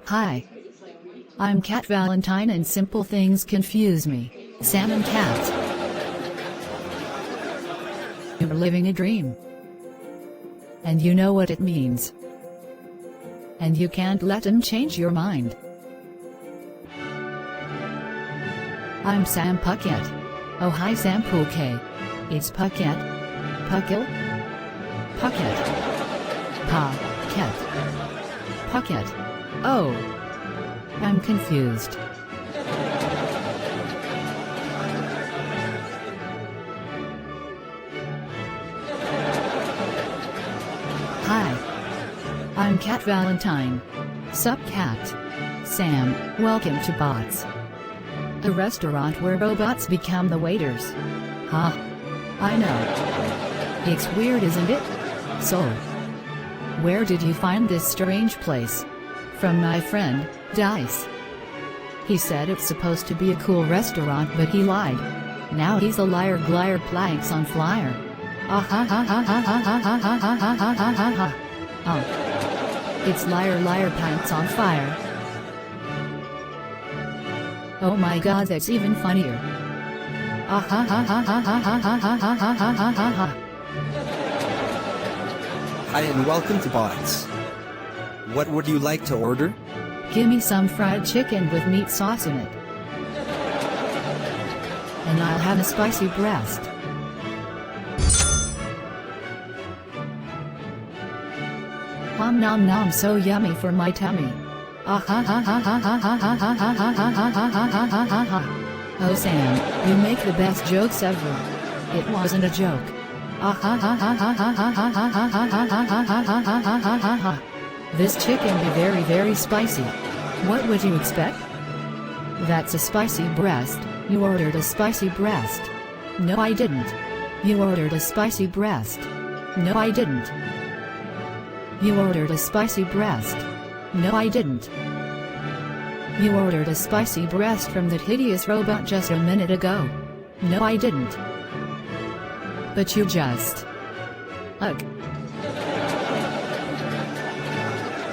Hi. I'm Cat Valentine and simple things confuse me. Sam and Cat. You're living a dream. And you know what it means. And you can't let them change your mind. I'm Sam Puckett. Oh hi Sam Puckett. It's Puckett. Puckett. Puckett. Puckett. Puckett. Oh. I'm confused. Hi. I'm Cat Valentine. Sup Cat. Sam, welcome to Bots. A restaurant where robots become the waiters. Huh? I know. It's weird, isn't it? So, where did you find this strange place? From my friend, Dice. He said it's supposed to be a cool restaurant but he lied. Now he's a liar gliar planks on flyer. It's liar liar pants on fire. Oh my god, that's even funnier. Hi and welcome to Bots. What would you like to order? Give me some fried chicken with meat sauce in it. And I'll have a spicy breast. Nom nom nom, so yummy for my tummy. Oh Sam, you make the best jokes ever. It wasn't a joke. This chicken be very very spicy. What would you expect? That's a spicy breast. You ordered a spicy breast. No I didn't. You ordered a spicy breast. No I didn't. You ordered a spicy breast. No I didn't. You ordered a spicy breast from that hideous robot just a minute ago. No I didn't. But you just... Ugh.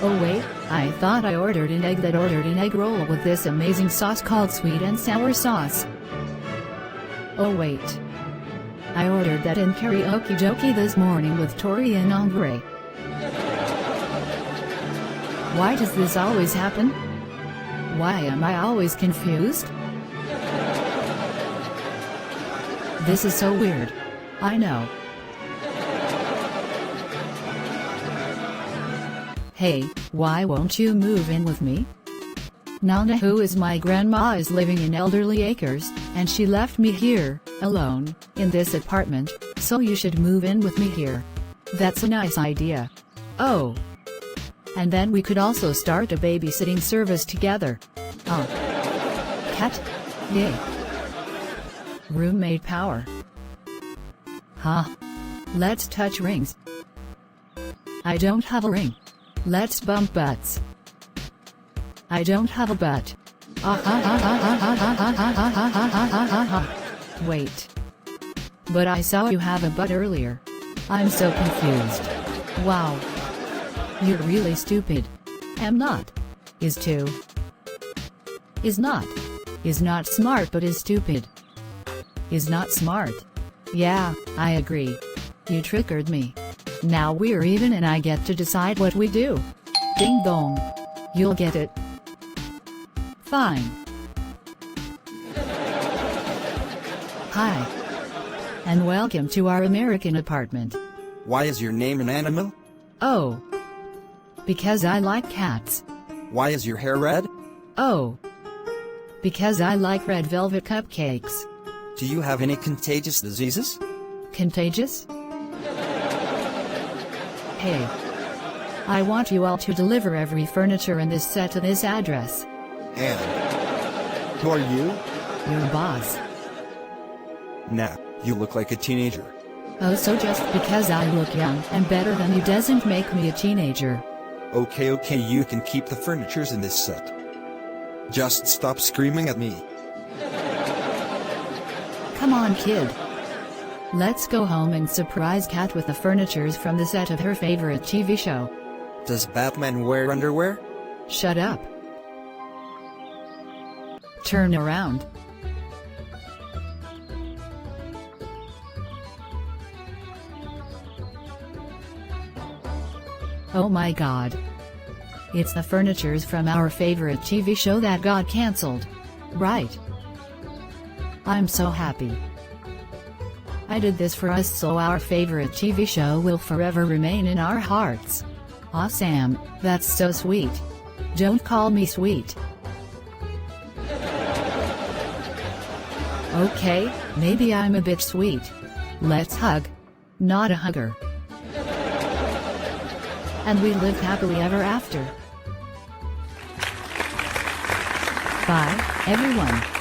Oh wait, I thought I ordered an egg roll with this amazing sauce called sweet and sour sauce. Oh wait. I ordered that in karaoke jokey this morning with Tori and Andre. Why does this always happen? Why am I always confused? This is so weird. I know. Hey, why won't you move in with me? Nana, who is my grandma, is living in Elderly Acres, and she left me here, alone, in this apartment, so you should move in with me here. That's a nice idea. Oh. And then we could also start a babysitting service together. Oh. Cat? Yay. Roommate power. Huh? Let's touch rings. I don't have a ring. Let's bump butts. I don't have a butt. Wait. But I saw you have a butt earlier. I'm so confused. Wow. You're really stupid. Am not. Is too. Is not. Is not smart but is stupid. Is not smart. Yeah, I agree. You triggered me. Now we're even and I get to decide what we do. Ding dong. You'll get it. Fine. Hi. And welcome to our American apartment. Why is your name an animal? Oh. Because I like cats. Why is your hair red? Oh. Because I like red velvet cupcakes. Do you have any contagious diseases? Contagious? Hey. I want you all to deliver every furniture in this set to this address. And who are you? Your boss. Nah, you look like a teenager. Oh, so just because I look young and better than you doesn't make me a teenager. Okay, you can keep the furnitures in this set. Just stop screaming at me. Come on, kid. Let's go home and surprise Cat with the furnitures from the set of her favorite TV show. Does Batman wear underwear? Shut up. Turn around. Oh my god. It's the furnitures from our favorite TV show that got cancelled. Right. I'm so happy. I did this for us so our favorite TV show will forever remain in our hearts. Aw Sam, that's so sweet. Don't call me sweet. Okay, maybe I'm a bit sweet. Let's hug. Not a hugger. And we live happily ever after. Bye, everyone.